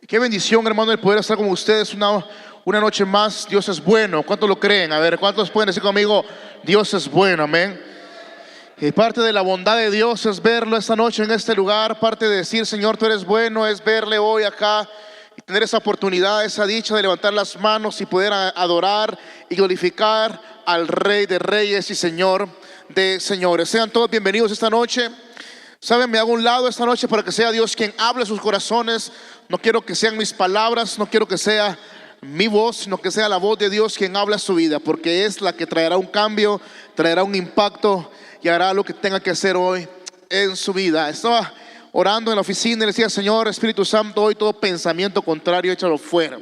Qué bendición, hermano, el poder estar con ustedes una noche más. Dios es bueno. ¿Cuántos lo creen? A ver, ¿cuántos pueden decir conmigo? Dios es bueno, amén. Y parte de la bondad de Dios es verlo esta noche en este lugar. Parte de decir, Señor, tú eres bueno, es verle hoy acá y tener esa oportunidad, esa dicha de levantar las manos y poder adorar y glorificar al Rey de Reyes y Señor de Señores. Sean todos bienvenidos esta noche. Saben, me hago a un lado esta noche para que sea Dios quien hable a sus corazones. No quiero que sean mis palabras, no quiero que sea mi voz, sino que sea la voz de Dios quien habla a su vida, porque es la que traerá un cambio, traerá un impacto y hará lo que tenga que hacer hoy en su vida. Estaba orando en la oficina y le decía, Señor, Espíritu Santo, hoy todo pensamiento contrario, échalo fuera.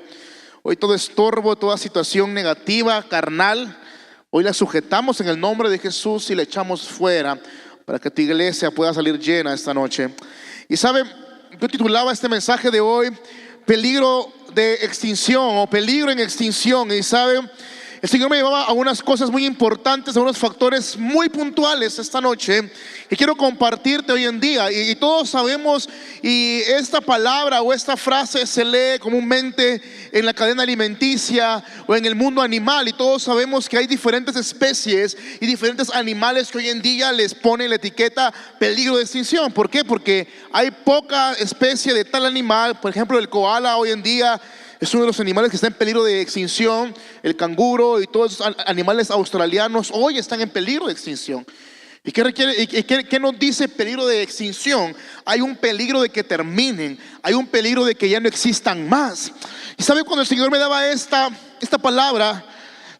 Hoy todo estorbo, toda situación negativa, carnal, hoy la sujetamos en el nombre de Jesús y la echamos fuera, para que tu iglesia pueda salir llena esta noche. Y saben, yo titulaba este mensaje de hoy, peligro de extinción o peligro en extinción. Y saben, el Señor me llevaba a unas cosas muy importantes, a unos factores muy puntuales esta noche que quiero compartirte hoy en día. Y todos sabemos, y esta palabra o esta frase se lee comúnmente en la cadena alimenticia o en el mundo animal, y todos sabemos que hay diferentes especies y diferentes animales que hoy en día les ponen la etiqueta peligro de extinción. ¿Por qué? Porque hay poca especie de tal animal. Por ejemplo, el koala hoy en día es uno de los animales que está en peligro de extinción. El canguro y todos esos animales australianos hoy están en peligro de extinción. ¿Y qué requiere? ¿Qué nos dice peligro de extinción? Hay un peligro de que terminen, hay un peligro de que ya no existan más. Y sabe, cuando el Señor me daba esta palabra,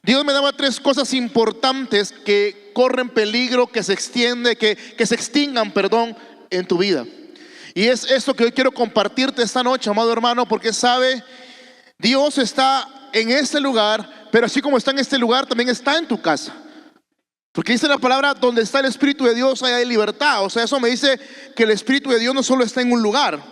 Dios me daba tres cosas importantes que corren peligro, que se extiende, que se extingan, perdón, en tu vida. Y es esto que hoy quiero compartirte esta noche, amado hermano, porque sabe, Dios está en este lugar, pero así como está en este lugar, también está en tu casa. Porque dice la palabra, donde está el Espíritu de Dios, ahí hay libertad. O sea, eso me dice que el Espíritu de Dios no solo está en un lugar,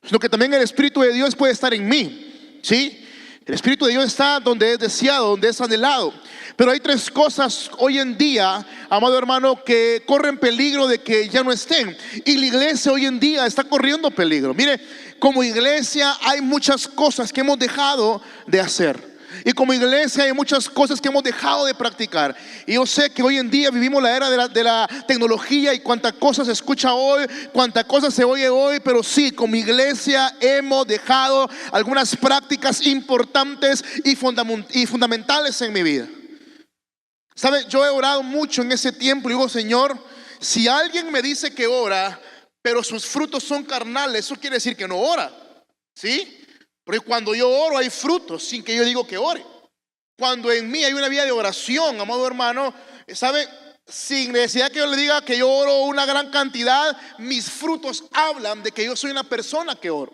sino que también el Espíritu de Dios puede estar en mí, ¿sí? El Espíritu de Dios está donde es deseado, donde es anhelado. Pero hay tres cosas hoy en día, amado hermano, que corren peligro de que ya no estén. Y la iglesia hoy en día está corriendo peligro. Mire, como iglesia hay muchas cosas que hemos dejado de hacer. Y como iglesia hay muchas cosas que hemos dejado de practicar. Y yo sé que hoy en día vivimos la era de la tecnología, y cuánta cosa se escucha hoy, cuánta cosa se oye hoy. Pero sí, como iglesia hemos dejado algunas prácticas importantes y fundamentales en mi vida. ¿Sabe? Yo he orado mucho en ese tiempo y digo, Señor, si alguien me dice que ora, pero sus frutos son carnales, eso quiere decir que no ora, ¿sí? Porque cuando yo oro hay frutos sin que yo digo que ore. Cuando en mí hay una vida de oración, amado hermano, ¿sabe? Sin necesidad que yo le diga que yo oro una gran cantidad, mis frutos hablan de que yo soy una persona que oro.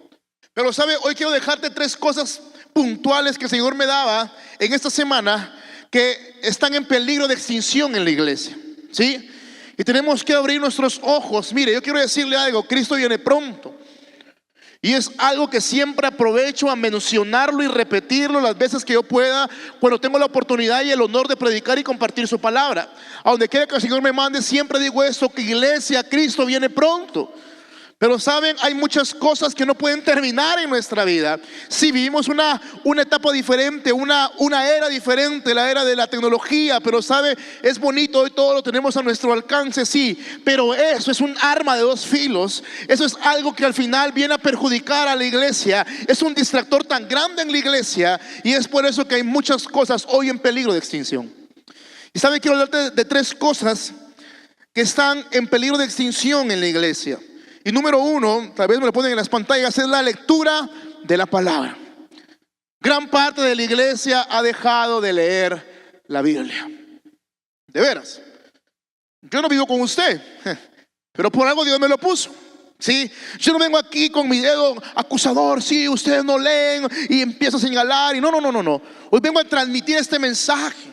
Pero ¿sabe? Hoy quiero dejarte tres cosas puntuales que el Señor me daba en esta semana, que están en peligro de extinción en la iglesia, ¿sí? Y tenemos que abrir nuestros ojos. Mire, yo quiero decirle algo, Cristo viene pronto. Y es algo que siempre aprovecho a mencionarlo y repetirlo las veces que yo pueda, cuando tengo la oportunidad y el honor de predicar y compartir su palabra. A donde quiera que el Señor me mande, siempre digo esto, que iglesia, Cristo viene pronto. Pero saben, hay muchas cosas que no pueden terminar en nuestra vida. Si vivimos una etapa diferente, una era diferente, la era de la tecnología. Pero sabe, es bonito, hoy todo lo tenemos a nuestro alcance, sí. Pero eso es un arma de dos filos. Eso es algo que al final viene a perjudicar a la iglesia. Es un distractor tan grande en la iglesia. Y es por eso que hay muchas cosas hoy en peligro de extinción. Y sabe, quiero hablarte de tres cosas que están en peligro de extinción en la iglesia. Y número uno, tal vez me lo ponen en las pantallas, es la lectura de la palabra. Gran parte de la iglesia ha dejado de leer la Biblia. De veras. Yo no vivo con usted, pero por algo Dios me lo puso. ¿Sí? Yo no vengo aquí con mi dedo acusador, sí, ustedes no leen, y empiezo a señalar. Y no. Hoy vengo a transmitir este mensaje.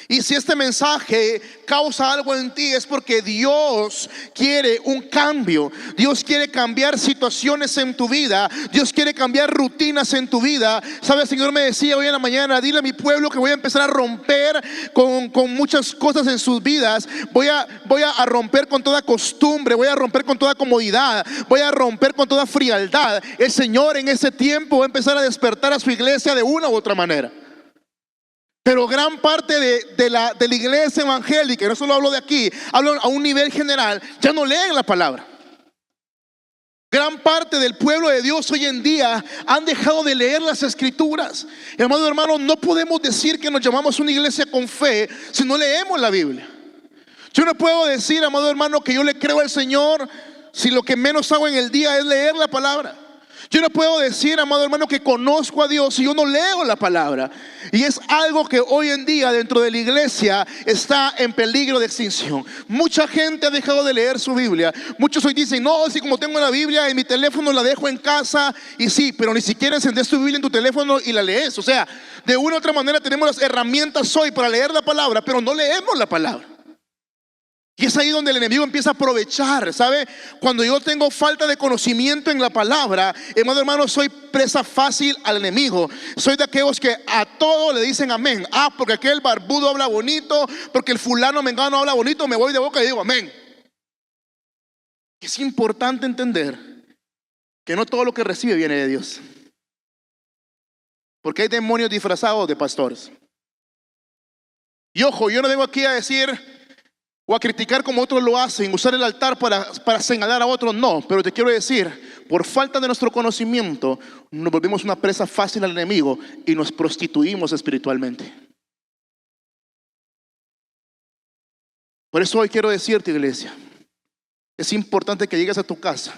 Y si este mensaje causa algo en ti, es porque Dios quiere un cambio. Dios quiere cambiar situaciones en tu vida. Dios quiere cambiar rutinas en tu vida. ¿Sabe? El Señor me decía hoy en la mañana: dile a mi pueblo que voy a empezar a romper con muchas cosas en sus vidas. Voy a romper con toda costumbre. Voy a romper con toda comodidad. Voy a romper con toda frialdad. El Señor en ese tiempo va a empezar a despertar a su iglesia de una u otra manera. Pero gran parte de la iglesia evangélica, no solo hablo de aquí, hablo a un nivel general, ya no leen la palabra. Gran parte del pueblo de Dios hoy en día han dejado de leer las escrituras. Amado hermano, no podemos decir que nos llamamos una iglesia con fe si no leemos la Biblia. Yo no puedo decir, amado hermano, que yo le creo al Señor si lo que menos hago en el día es leer la palabra. Yo no puedo decir, amado hermano, que conozco a Dios si yo no leo la palabra. Y es algo que hoy en día dentro de la iglesia está en peligro de extinción. Mucha gente ha dejado de leer su Biblia. Muchos hoy dicen: no, si como tengo la Biblia en mi teléfono, la dejo en casa. Y sí, pero ni siquiera encendés tu Biblia en tu teléfono y la lees. O sea, de una u otra manera tenemos las herramientas hoy para leer la palabra, pero no leemos la palabra. Y es ahí donde el enemigo empieza a aprovechar, ¿sabe? Cuando yo tengo falta de conocimiento en la palabra, amado hermano, soy presa fácil al enemigo. Soy de aquellos que a todo le dicen amén. Porque aquel barbudo habla bonito, porque el fulano mengano habla bonito, me voy de boca y digo amén. Es importante entender que no todo lo que recibe viene de Dios, porque hay demonios disfrazados de pastores. Y ojo, yo no vengo aquí a decir o a criticar como otros lo hacen, usar el altar para señalar a otros, no. Pero te quiero decir, por falta de nuestro conocimiento, nos volvemos una presa fácil al enemigo y nos prostituimos espiritualmente. Por eso hoy quiero decirte, iglesia, es importante que llegues a tu casa,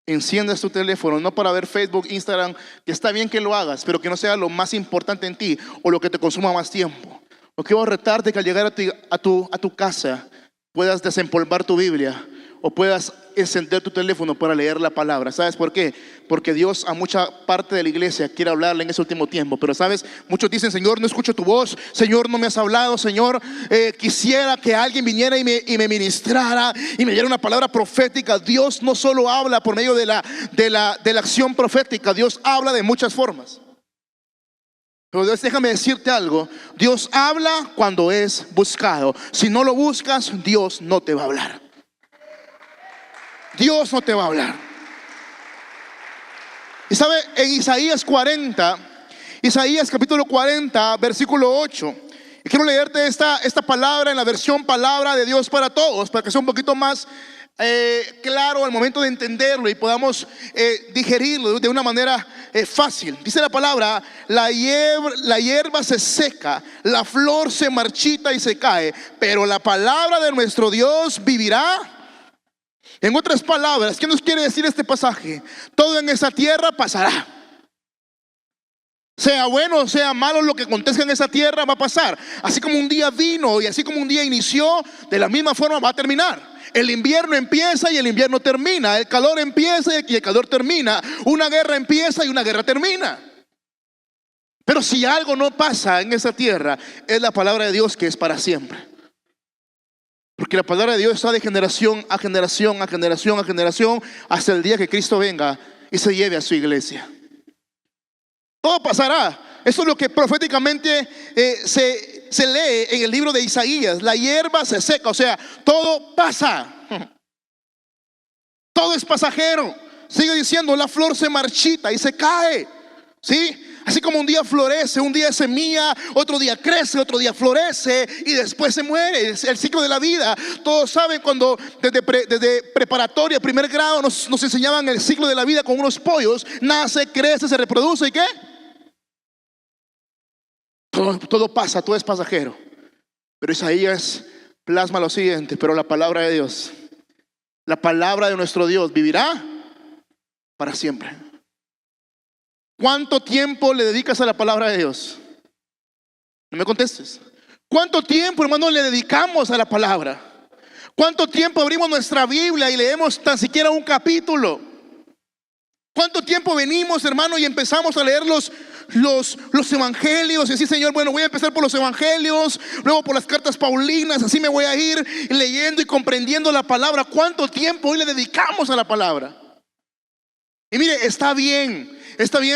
enciendas tu teléfono, no para ver Facebook, Instagram, que está bien que lo hagas, pero que no sea lo más importante en ti o lo que te consuma más tiempo. Lo que quiero retarte que al llegar a tu casa puedas desempolvar tu Biblia o puedas encender tu teléfono para leer la palabra. ¿Sabes por qué? Porque Dios a mucha parte de la iglesia quiere hablarle en ese último tiempo. Pero sabes, muchos dicen: Señor, no escucho tu voz. Señor, no me has hablado. Señor, quisiera que alguien viniera y me ministrara y me diera una palabra profética. Dios no solo habla por medio de la acción profética. Dios habla de muchas formas. Pero Dios, déjame decirte algo: Dios habla cuando es buscado. Si no lo buscas, Dios no te va a hablar. Dios no te va a hablar. Y sabe, en Isaías capítulo 40, versículo 8, y quiero leerte esta palabra en la versión Palabra de Dios para Todos, para que sea un poquito más claro al momento de entenderlo y podamos digerirlo de una manera fácil. Dice la palabra: la hierba se seca, la flor se marchita y se cae, pero la palabra de nuestro Dios vivirá. En otras palabras, ¿qué nos quiere decir este pasaje? Todo en esa tierra pasará. Sea bueno o sea malo, lo que acontezca en esa tierra va a pasar. Así como un día vino y así como un día inició, de la misma forma va a terminar. El invierno empieza y el invierno termina. El calor empieza y el calor termina. Una guerra empieza y una guerra termina. Pero si algo no pasa en esa tierra, es la palabra de Dios, que es para siempre. Porque la palabra de Dios está de generación a generación, a generación a generación, hasta el día que Cristo venga y se lleve a su iglesia. Todo pasará. Eso es lo que proféticamente se lee en el libro de Isaías. La hierba se seca, o sea, todo pasa. Todo es pasajero. Sigue diciendo: la flor se marchita y se cae. ¿Sí? Así como un día florece, un día es semilla, otro día crece, otro día florece y después se muere. Es el ciclo de la vida. Todos saben cuando desde preparatoria, primer grado, nos enseñaban el ciclo de la vida con unos pollos. Nace, crece, se reproduce, ¿y qué? Todo pasa, todo es pasajero. Pero Isaías plasma lo siguiente: pero la palabra de Dios, la palabra de nuestro Dios vivirá para siempre. ¿Cuánto tiempo le dedicas a la palabra de Dios? No me contestes. ¿Cuánto tiempo, hermano, le dedicamos a la palabra? ¿Cuánto tiempo abrimos nuestra Biblia y leemos tan siquiera un capítulo? ¿Cuánto tiempo venimos, hermano, y empezamos a leer los los evangelios y decir, Señor, bueno, voy a empezar por los evangelios, luego por las cartas paulinas, así me voy a ir leyendo y comprendiendo la palabra. ¿Cuánto tiempo hoy le dedicamos a la palabra? Y mire, está bien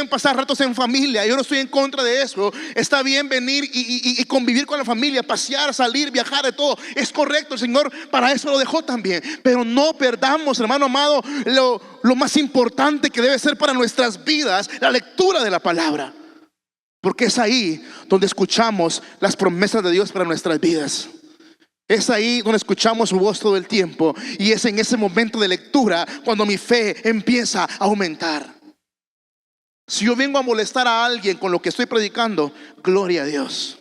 pasar ratos en familia, yo no estoy en contra de eso. Está bien venir y convivir con la familia, pasear, salir, viajar, de todo. Es correcto, el Señor para eso lo dejó también. Pero no perdamos, hermano amado, lo más importante que debe ser para nuestras vidas, la lectura de la palabra. Porque es ahí donde escuchamos las promesas de Dios para nuestras vidas. Es ahí donde escuchamos su voz todo el tiempo. Y es en ese momento de lectura cuando mi fe empieza a aumentar. Si yo vengo a molestar a alguien con lo que estoy predicando, gloria a Dios.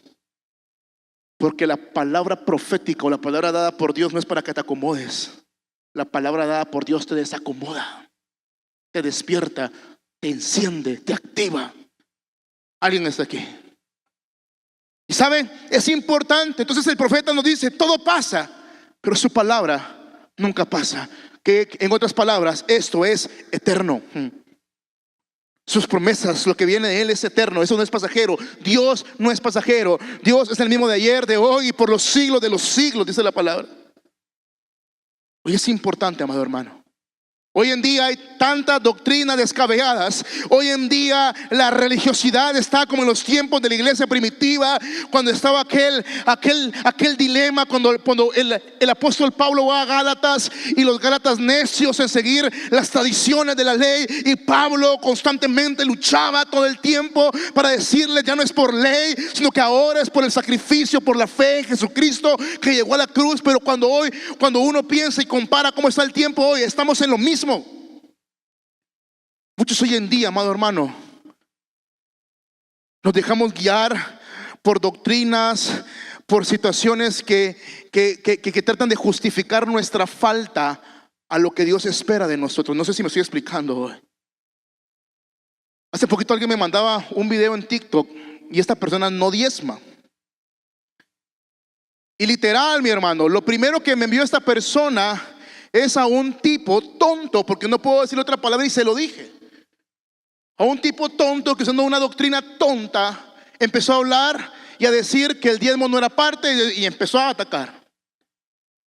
Porque la palabra profética o la palabra dada por Dios no es para que te acomodes. La palabra dada por Dios te desacomoda, te despierta, te enciende, te activa. ¿Alguien está aquí? Y saben, es importante. Entonces el profeta nos dice, todo pasa, pero su palabra nunca pasa. Que en otras palabras, esto es eterno. Sus promesas, lo que viene de Él es eterno. Eso no es pasajero. Dios no es pasajero. Dios es el mismo de ayer, de hoy y por los siglos de los siglos, dice la palabra. Hoy es importante, amado hermano. Hoy en día hay tantas doctrinas descabelladas. Hoy en día la religiosidad está como en los tiempos de la iglesia primitiva, cuando estaba aquel dilema, cuando el apóstol Pablo va a Gálatas y los gálatas necios en seguir las tradiciones de la ley, y Pablo constantemente luchaba todo el tiempo para decirles, ya no es por ley, sino que ahora es por el sacrificio, por la fe en Jesucristo que llegó a la cruz. Pero cuando uno piensa y compara cómo está el tiempo hoy, estamos en lo mismo. Muchos hoy en día, amado hermano, nos dejamos guiar por doctrinas, por situaciones que tratan de justificar nuestra falta a lo que Dios espera de nosotros. No sé si me estoy explicando hoy. Hace poquito alguien me mandaba un video en TikTok y esta persona no diezma. Y literal, mi hermano, lo primero que me envió esta persona es a un tipo tonto, porque no puedo decir otra palabra y se lo dije. A un tipo tonto que usando una doctrina tonta empezó a hablar y a decir que el diezmo no era parte y empezó a atacar.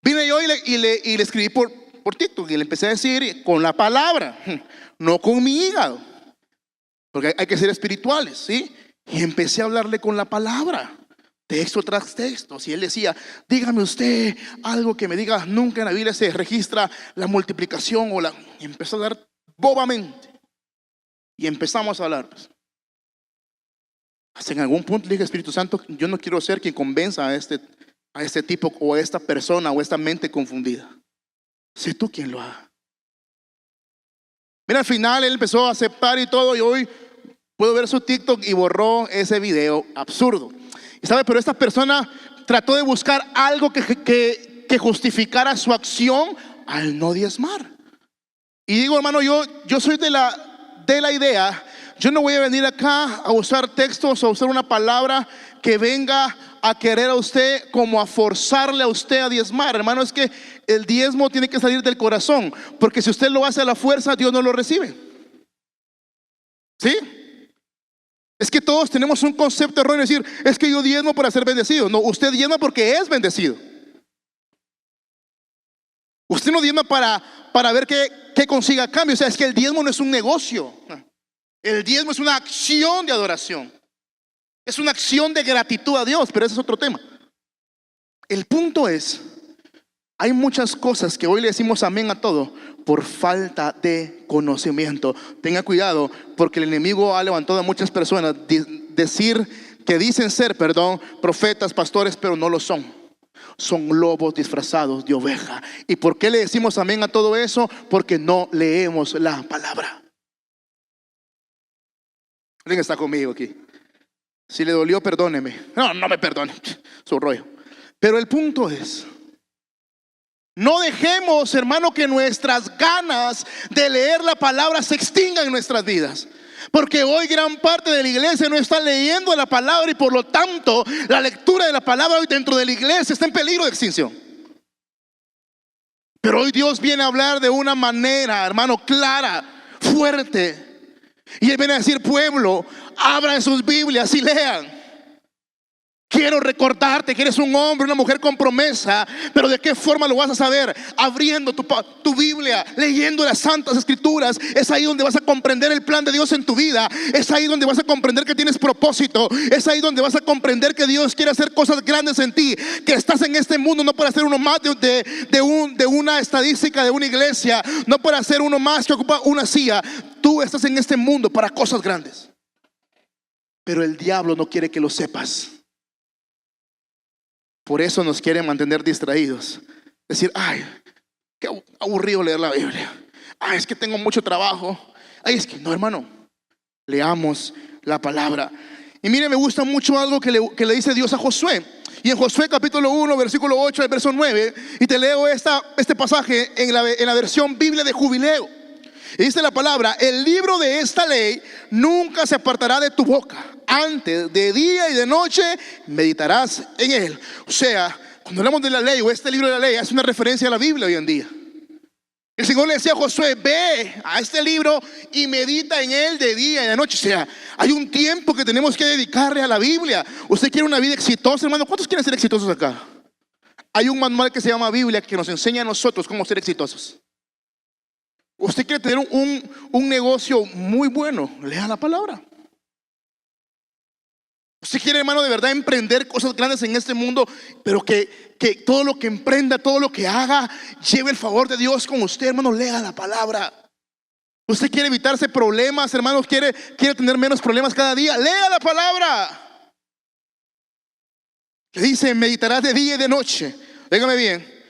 Vine yo y le escribí por TikTok y le empecé a decir con la palabra, no con mi hígado, porque hay que ser espirituales, ¿sí? Y empecé a hablarle con la palabra, texto tras texto. Si él decía, dígame usted algo que me diga, nunca en la Biblia se registra la multiplicación y empezó a hablar bobamente. Y empezamos a hablar, pues. Hasta en algún punto le dije, Espíritu Santo, yo no quiero ser quien convenza a este tipo o a esta persona o a esta mente confundida. Sé tú quien lo haga. Mira, al final él empezó a aceptar y todo, y hoy puedo ver su TikTok y borró ese video absurdo. Y sabe, pero esta persona trató de buscar algo que justificara su acción al no diezmar. Y digo, hermano, yo soy de la idea, yo no voy a venir acá a usar textos o a usar una palabra que venga a querer a usted como a forzarle a usted a diezmar. Hermano, es que el diezmo tiene que salir del corazón, porque si usted lo hace a la fuerza, Dios no lo recibe. ¿Sí? Es que todos tenemos un concepto erróneo de decir, es que yo diezmo para ser bendecido. No, usted diezma porque es bendecido. Usted no diezma para ver qué consiga a cambio. O sea, es que el diezmo no es un negocio. El diezmo es una acción de adoración. Es una acción de gratitud a Dios, pero ese es otro tema. El punto es, hay muchas cosas que hoy le decimos amén a todo por falta de conocimiento. Tenga cuidado, porque el enemigo ha levantado a muchas personas que dicen ser, profetas, pastores, pero no lo son. Son lobos disfrazados de oveja. ¿Y por qué le decimos amén a todo eso? Porque no leemos la palabra. ¿Alguien está conmigo aquí? Si le dolió, perdóneme. No me perdone, su rollo. Pero el punto es, no dejemos, hermano, que nuestras ganas de leer la palabra se extingan en nuestras vidas. Porque hoy gran parte de la iglesia no está leyendo la palabra, y por lo tanto la lectura de la palabra hoy dentro de la iglesia está en peligro de extinción. Pero hoy Dios viene a hablar de una manera, hermano, clara, fuerte. Y Él viene a decir: pueblo, abran sus Biblias y lean. Quiero recordarte que eres un hombre, una mujer con promesa. Pero ¿de qué forma lo vas a saber? Abriendo tu Biblia, leyendo las Santas Escrituras. Es ahí donde vas a comprender el plan de Dios en tu vida. Es ahí donde vas a comprender que tienes propósito. Es ahí donde vas a comprender que Dios quiere hacer cosas grandes en ti. Que estás en este mundo no para ser uno más de una estadística de una iglesia. No para ser uno más que ocupa una silla. Tú estás en este mundo para cosas grandes. Pero el diablo no quiere que lo sepas. Por eso nos quieren mantener distraídos. Decir: ay, qué aburrido leer la Biblia. Ay, es que tengo mucho trabajo. Ay, es que no, hermano. Leamos la palabra. Y mire, me gusta mucho algo que le dice Dios a Josué. Y en Josué capítulo 1, versículo 8 al verso 9. Y te leo este pasaje en la versión Biblia de Jubileo. Y dice la palabra: el libro de esta ley nunca se apartará de tu boca. Antes, de día y de noche, meditarás en él. O sea, cuando hablamos de la ley o este libro de la ley, es una referencia a la Biblia hoy en día. El Señor le decía a Josué: ve a este libro y medita en él de día y de noche. O sea, hay un tiempo que tenemos que dedicarle a la Biblia. ¿Usted quiere una vida exitosa, hermano? ¿Cuántos quieren ser exitosos acá? Hay un manual que se llama Biblia que nos enseña a nosotros cómo ser exitosos. Usted quiere tener un negocio muy bueno, lea la palabra. Usted quiere, hermano, de verdad emprender cosas grandes en este mundo, pero que todo lo que emprenda, todo lo que haga, lleve el favor de Dios con usted, hermano, lea la palabra. Usted quiere evitarse problemas, hermanos, quiere tener menos problemas cada día, lea la palabra. Le dice: meditarás de día y de noche. Dígame bien.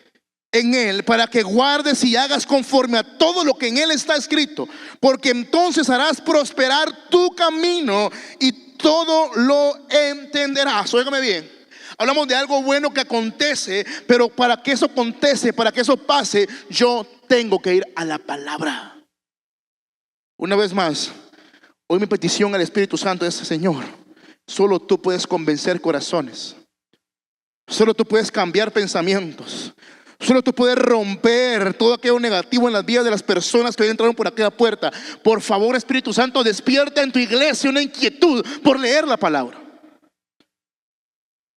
En él, para que guardes y hagas conforme a todo lo que en él está escrito, porque entonces harás prosperar tu camino y todo lo entenderás. Óigame bien. Hablamos de algo bueno que acontece, pero para que eso acontece, para que eso pase, yo tengo que ir a la palabra. Una vez más, hoy mi petición al Espíritu Santo es: Señor, solo tú puedes convencer corazones. Solo tú puedes cambiar pensamientos. Solo tú puedes romper todo aquello negativo en las vidas de las personas que hoy entraron por aquella puerta. Por favor, Espíritu Santo, despierta en tu iglesia una inquietud por leer la palabra.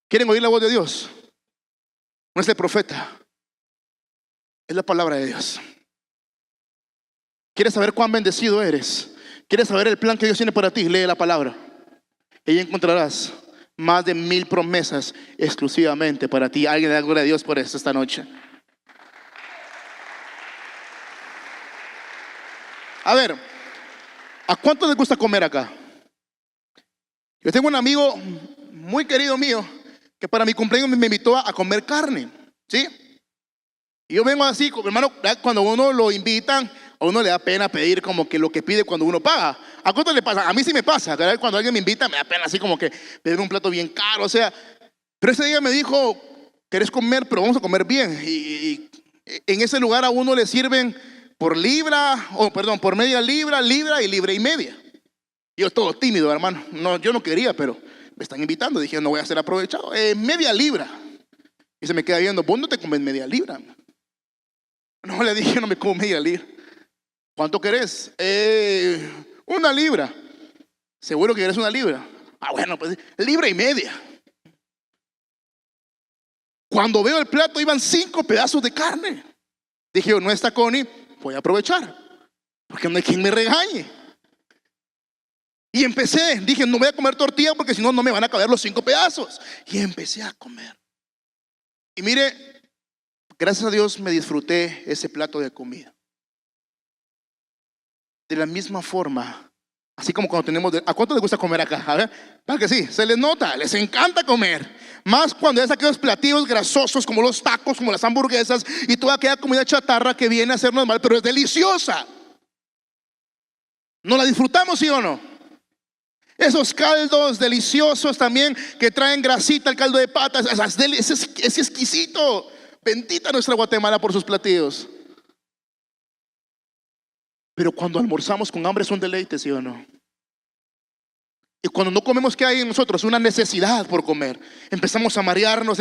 ¿Quieren oír la voz de Dios? No es el profeta, es la palabra de Dios. ¿Quieres saber cuán bendecido eres? ¿Quieres saber el plan que Dios tiene para ti? Lee la palabra. Y encontrarás más de 1000 promesas exclusivamente para ti. Alguien da gloria a Dios por esto esta noche. A ver, ¿a cuánto les gusta comer acá? Yo tengo un amigo muy querido mío que para mi cumpleaños me invitó a comer carne, ¿sí? Y yo vengo así, hermano, cuando uno lo invitan, a uno le da pena pedir como que lo que pide cuando uno paga. ¿A cuánto le pasa? A mí sí me pasa, ¿verdad? Cuando alguien me invita me da pena así como que pedir un plato bien caro, o sea. Pero ese día me dijo: ¿querés comer? Pero vamos a comer bien. Y en ese lugar a uno le sirven por libra, por media libra, libra y media. Yo todo tímido, hermano. No, yo no quería, pero me están invitando. Dije: no voy a ser aprovechado. Media libra. Y se me queda viendo: ¿vos no te comes media libra? No, le dije: no me como media libra. ¿Cuánto querés? 1 libra. ¿Seguro que querés 1 libra? Ah, bueno, pues libra y media. Cuando veo el plato iban 5 pedazos de carne. Dije yo: no está Connie, voy a aprovechar, porque no hay quien me regañe. Y empecé, dije: no voy a comer tortilla porque si no, no me van a caber los 5 pedazos. Y empecé a comer. Y mire, gracias a Dios me disfruté ese plato de comida. De la misma forma, así como cuando tenemos... ¿A cuánto les gusta comer acá? A ver, para que sí, se les nota, les encanta comer. Más cuando es aquellos platillos grasosos como los tacos, como las hamburguesas y toda aquella comida chatarra que viene a hacernos mal, pero es deliciosa. ¿No la disfrutamos, sí o no? Esos caldos deliciosos también que traen grasita, el caldo de patas, es exquisito. Bendita nuestra Guatemala por sus platillos. Pero cuando almorzamos con hambre es un deleite, ¿sí o no? Y cuando no comemos, ¿qué hay en nosotros? Una necesidad por comer. Empezamos a marearnos,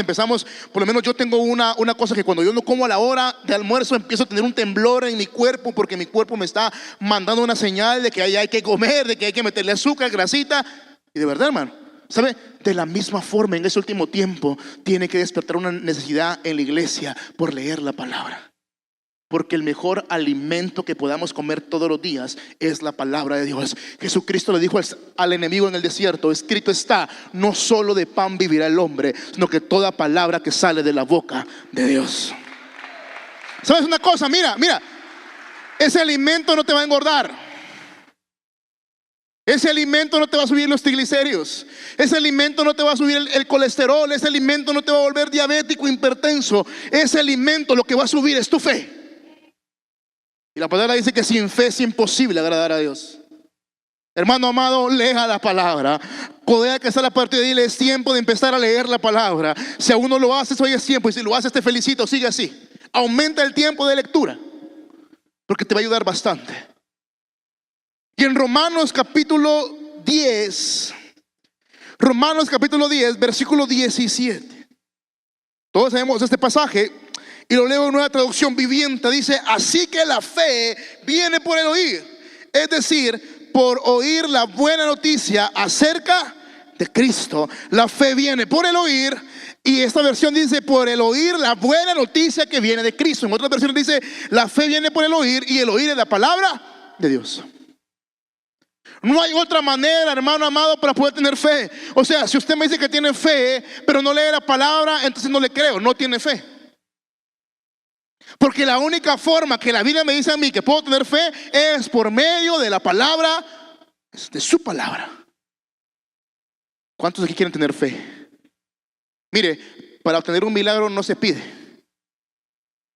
por lo menos yo tengo una cosa, que cuando yo no como a la hora de almuerzo empiezo a tener un temblor en mi cuerpo, porque mi cuerpo me está mandando una señal de que hay que comer, de que hay que meterle azúcar, grasita. Y de verdad, hermano, ¿sabe? De la misma forma, en ese último tiempo tiene que despertar una necesidad en la iglesia por leer la palabra. Porque el mejor alimento que podamos comer todos los días es la palabra de Dios. Jesucristo le dijo al enemigo en el desierto: escrito está, no solo de pan vivirá el hombre, sino que toda palabra que sale de la boca de Dios. ¿Sabes una cosa? Mira, ese alimento no te va a engordar. Ese alimento no te va a subir los triglicéridos. Ese alimento no te va a subir el colesterol. Ese alimento no te va a volver diabético, hipertenso. Ese alimento lo que va a subir es tu fe. Y la palabra dice que sin fe es imposible agradar a Dios. Hermano amado, lea la palabra. Codea que está la parte de dile: es tiempo de empezar a leer la palabra. Si aún no lo haces, hoy es tiempo. Y si lo haces, te felicito, sigue así. Aumenta el tiempo de lectura, porque te va a ayudar bastante. Y en Romanos capítulo 10, versículo 17. Todos sabemos este pasaje. Y lo leo en Nueva Traducción Viviente. Dice: así que la fe viene por el oír, es decir, por oír la buena noticia acerca de Cristo. La fe viene por el oír. Y esta versión dice: por el oír la buena noticia que viene de Cristo. En otra versión dice: la fe viene por el oír, y el oír es la palabra de Dios. No hay otra manera, hermano amado, para poder tener fe. O sea, si usted me dice que tiene fe, pero no lee la palabra, entonces no le creo, no tiene fe. Porque la única forma que la Biblia me dice a mí que puedo tener fe es por medio de la palabra, de su palabra. ¿Cuántos aquí quieren tener fe? Mire, para obtener un milagro no se pide.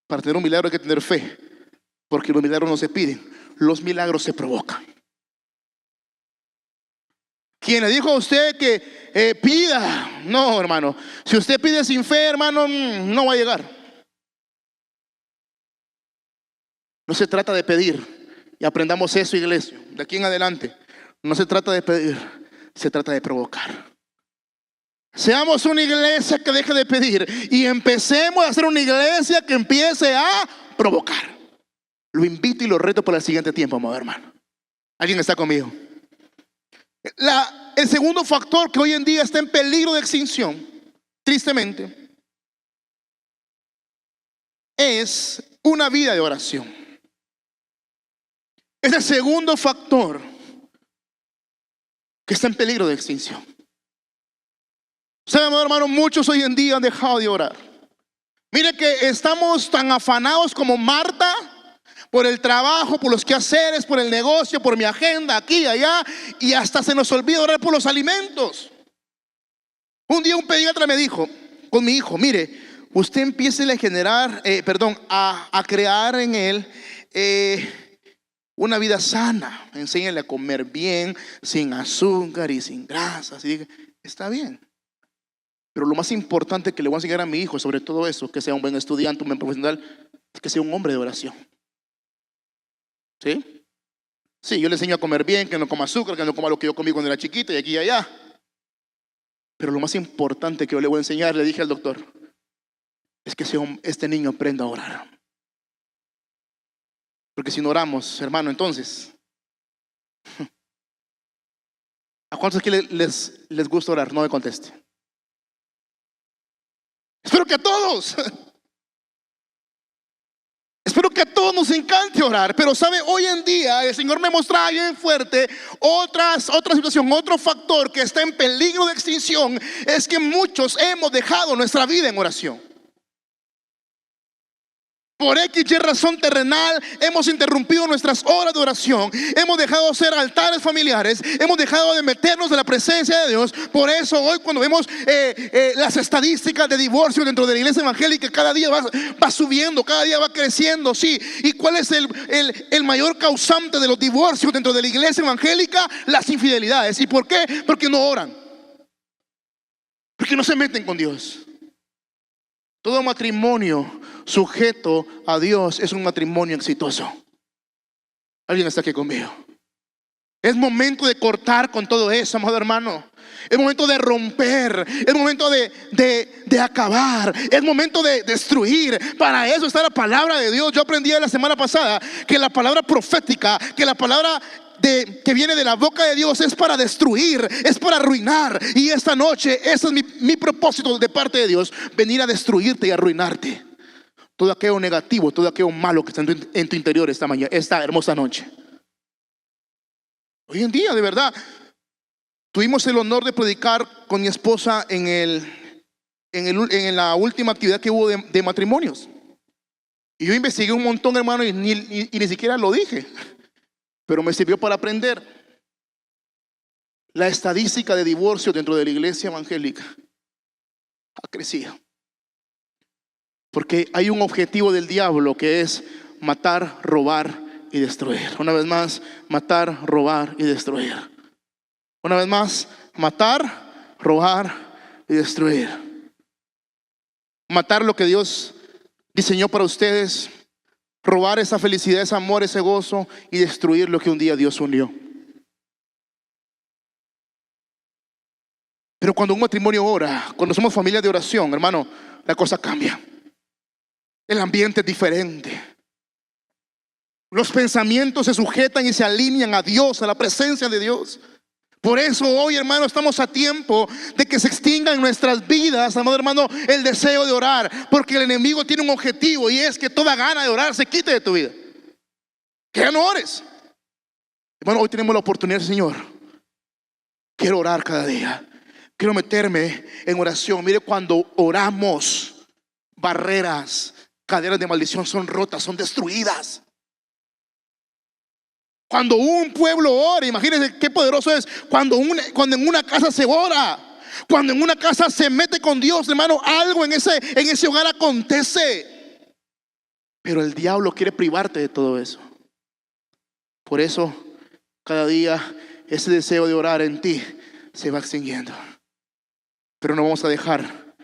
Para tener un milagro hay que tener fe, porque los milagros no se piden, los milagros se provocan. ¿Quién le dijo a usted que pida? No, hermano. Si usted pide sin fe, hermano, no va a llegar. No se trata de pedir. Y aprendamos eso, iglesia, de aquí en adelante. No se trata de pedir, se trata de provocar. Seamos una iglesia que deje de pedir y empecemos a ser una iglesia que empiece a provocar. Lo invito y lo reto para el siguiente tiempo, amado hermano. ¿Alguien está conmigo? El segundo factor que hoy en día está en peligro de extinción, tristemente, es una vida de oración. Es el segundo factor que está en peligro de extinción. ¿Sabe, amado hermano? Muchos hoy en día han dejado de orar. Mire que estamos tan afanados como Marta por el trabajo, por los quehaceres, por el negocio, por mi agenda aquí y allá, y hasta se nos olvida orar por los alimentos. Un día un pediatra me dijo con mi hijo: mire, usted empiece a generar, a crear en él una vida sana. Enséñale a comer bien, sin azúcar y sin grasas. Y dije: está bien, pero lo más importante que le voy a enseñar a mi hijo, sobre todo eso, que sea un buen estudiante, un buen profesional, es que sea un hombre de oración. ¿Sí? Sí, yo le enseño a comer bien, que no coma azúcar, que no coma lo que yo comí cuando era chiquito y aquí y allá. Pero lo más importante que yo le voy a enseñar, le dije al doctor, es que este niño aprenda a orar. Porque si no oramos, hermano, entonces, ¿a cuántos aquí les gusta orar? No me conteste. Espero que a todos. Espero que a todos nos encante orar. Pero sabe, hoy en día el Señor me mostraba bien fuerte otra situación, otro factor que está en peligro de extinción. Es que muchos hemos dejado nuestra vida en oración. Por X y razón terrenal hemos interrumpido nuestras horas de oración. Hemos dejado de ser altares familiares. Hemos dejado de meternos en la presencia de Dios. Por eso hoy cuando vemos las estadísticas de divorcio dentro de la iglesia evangélica, cada día va subiendo, cada día va creciendo. Sí. ¿Y cuál es el mayor causante de los divorcios dentro de la iglesia evangélica? Las infidelidades. ¿Y por qué? Porque no oran. Porque no se meten con Dios. Todo matrimonio sujeto a Dios es un matrimonio exitoso. ¿Alguien está aquí conmigo? Es momento de cortar con todo eso, amado hermano. Es momento de romper, es momento de acabar, es momento de destruir. Para eso está la palabra de Dios. Yo aprendí la semana pasada que la palabra profética, que la palabra que viene de la boca de Dios es para destruir, es para arruinar. Y esta noche ese es mi propósito de parte de Dios: venir a destruirte y arruinarte. Todo aquello negativo, todo aquello malo que está en tu interior esta hermosa noche. Hoy en día, de verdad, tuvimos el honor de predicar con mi esposa en la última actividad que hubo de matrimonios. Y yo investigué un montón, hermano, y ni siquiera lo dije, pero me sirvió para aprender. La estadística de divorcio dentro de la iglesia evangélica ha crecido, porque hay un objetivo del diablo que es matar, robar y destruir. Una vez más, matar, robar y destruir. Una vez más, matar, robar y destruir. Matar lo que Dios diseñó para ustedes, robar esa felicidad, ese amor, ese gozo, y destruir lo que un día Dios unió. Pero cuando un matrimonio ora, cuando somos familia de oración, hermano, la cosa cambia. El ambiente es diferente. Los pensamientos se sujetan y se alinean a Dios, a la presencia de Dios. Por eso hoy, hermano, estamos a tiempo de que se extinga en nuestras vidas, amado hermano, el deseo de orar. Porque el enemigo tiene un objetivo, y es que toda gana de orar se quite de tu vida. Que ya no ores. Hermano, hoy tenemos la oportunidad, Señor. Quiero orar cada día. Quiero meterme en oración. Mire, cuando oramos, barreras, cadenas de maldición son rotas, son destruidas. Cuando un pueblo ora, imagínense qué poderoso es. Cuando en una casa se ora, cuando en una casa se mete con Dios, hermano, algo en ese hogar acontece. Pero el diablo quiere privarte de todo eso. Por eso cada día ese deseo de orar en ti se va extinguiendo. Pero no vamos a dejar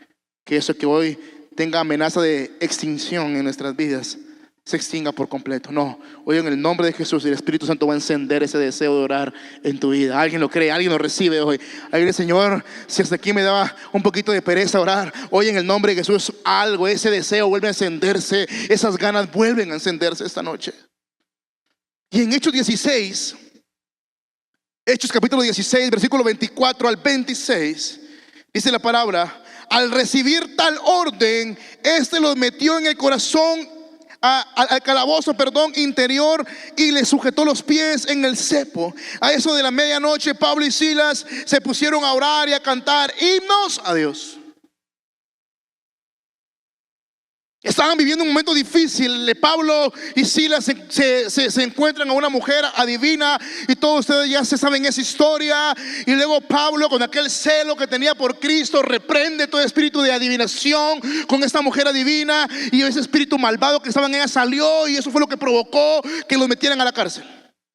que eso que hoy tenga amenaza de extinción en nuestras vidas se extinga por completo. No, hoy en el nombre de Jesús el Espíritu Santo va a encender ese deseo de orar en tu vida. Alguien lo cree, alguien lo recibe hoy. Alguien, Señor, si hasta aquí me daba un poquito de pereza orar, hoy en el nombre de Jesús algo, ese deseo vuelve a encenderse, esas ganas vuelven a encenderse esta noche. Y en Hechos 16, Hechos capítulo 16, versículo 24 al 26, dice la palabra: al recibir tal orden, los metió en el corazón, al calabozo, interior, y le sujetó los pies en el cepo. A eso de la medianoche, Pablo y Silas se pusieron a orar y a cantar himnos a Dios. Estaban viviendo un momento difícil. Pablo y Silas se encuentran a una mujer adivina, y todos ustedes ya se saben esa historia. Y luego Pablo, con aquel celo que tenía por Cristo, reprende todo espíritu de adivinación con esta mujer adivina, y ese espíritu malvado que estaba en ella salió, y eso fue lo que provocó que los metieran a la cárcel.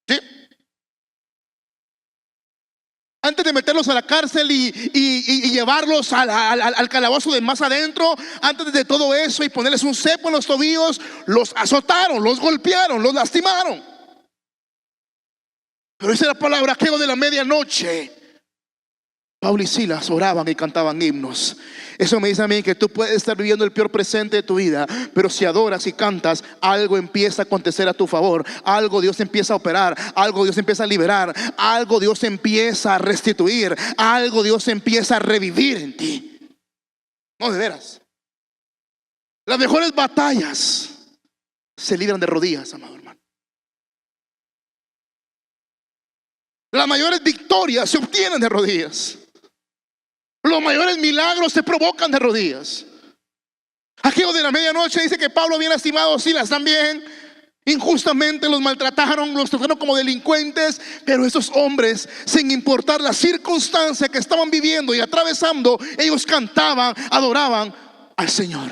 ¿Sí? Antes de meterlos a la cárcel y llevarlos al calabozo de más adentro, antes de todo eso y ponerles un cepo en los tobillos, los azotaron, los golpearon, los lastimaron. Pero esa es la palabra, aquello de la medianoche. Pablo y Silas oraban y cantaban himnos. Eso me dice a mí que tú puedes estar viviendo el peor presente de tu vida, pero si adoras y cantas, algo empieza a acontecer a tu favor. Algo Dios empieza a operar, algo Dios empieza a liberar, algo Dios empieza a restituir, algo Dios empieza a revivir en ti. No, de veras. Las mejores batallas se libran de rodillas, amado hermano. Las mayores victorias se obtienen de rodillas. Los mayores milagros se provocan de rodillas. Aquello de la medianoche dice que Pablo había lastimado a Silas también. Injustamente los maltrataron, los trataron como delincuentes. Pero esos hombres, sin importar la circunstancia que estaban viviendo y atravesando, ellos cantaban, adoraban al Señor.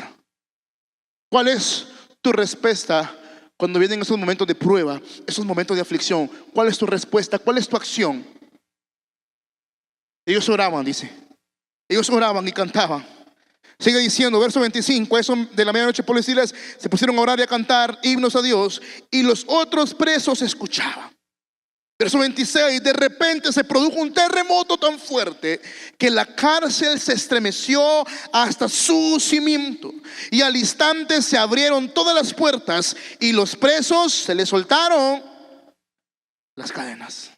¿Cuál es tu respuesta cuando vienen esos momentos de prueba, esos momentos de aflicción? ¿Cuál es tu respuesta? ¿Cuál es tu acción? Ellos oraban, dice. Ellos oraban y cantaban. Sigue diciendo, verso 25: eso de la medianoche, Pablo y Silas se pusieron a orar y a cantar himnos a Dios, y los otros presos escuchaban. Verso 26, de repente se produjo un terremoto tan fuerte que la cárcel se estremeció hasta su cimiento. Y al instante se abrieron todas las puertas y los presos se les soltaron las cadenas.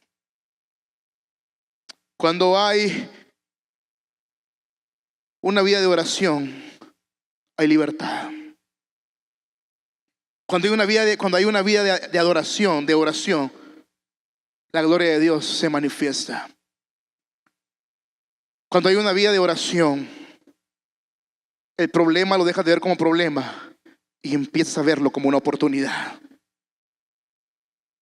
Cuando hay una vida de oración, hay libertad. Cuando hay una vida de adoración, de oración, la gloria de Dios se manifiesta. Cuando hay una vida de oración, el problema lo dejas de ver como problema y empiezas a verlo como una oportunidad.